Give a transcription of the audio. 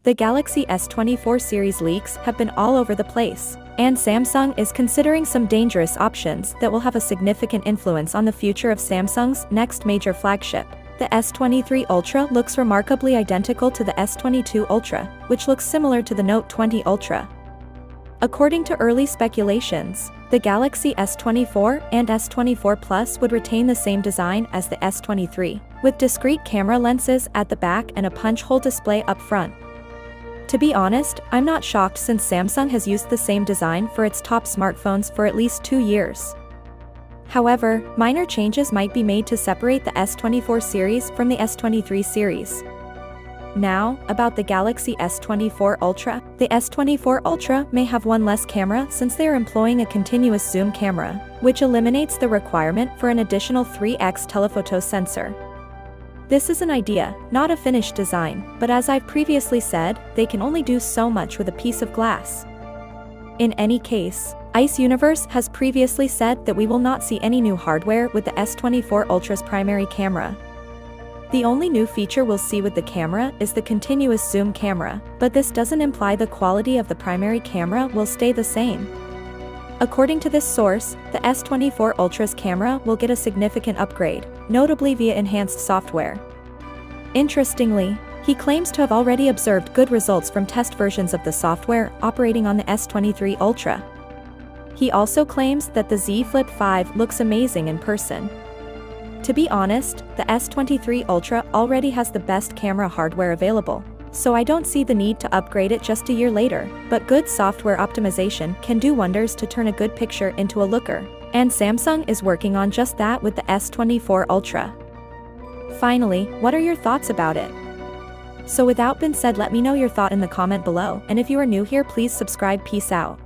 The Galaxy S24 series leaks have been all over the place, and Samsung is considering some dangerous options that will have a significant influence on the future of Samsung's next major flagship. The S23 Ultra looks remarkably identical to the S22 Ultra, which looks similar to the Note 20 Ultra. According to early speculations, the Galaxy S24 and S24 Plus would retain the same design as the S23, with discrete camera lenses at the back and a punch-hole display up front. To be honest, I'm not shocked since Samsung has used the same design for its top smartphones for at least 2 years. However, minor changes might be made to separate the S24 series from the S23 series. Now, about the Galaxy S24 Ultra. The S24 Ultra may have one less camera since they are employing a continuous zoom camera, which eliminates the requirement for an additional 3x telephoto sensor. This is an idea, not a finished design, but as I've previously said, they can only do so much with a piece of glass. In any case, Ice Universe has previously said that we will not see any new hardware with the S24 Ultra's primary camera. The only new feature we'll see with the camera is the continuous zoom camera, but this doesn't imply the quality of the primary camera will stay the same. According to this source, the S24 Ultra's camera will get a significant upgrade, notably via enhanced software. Interestingly, he claims to have already observed good results from test versions of the software operating on the S23 Ultra. He also claims that the Z Flip 5 looks amazing in person. To be honest, the S23 Ultra already has the best camera hardware available, so I don't see the need to upgrade it just a year later, but good software optimization can do wonders to turn a good picture into a looker, and Samsung is working on just that with the S24 Ultra. Finally, what are your thoughts about it? So without being said, let me know your thought in the comment below, and if you are new here, please subscribe. Peace out.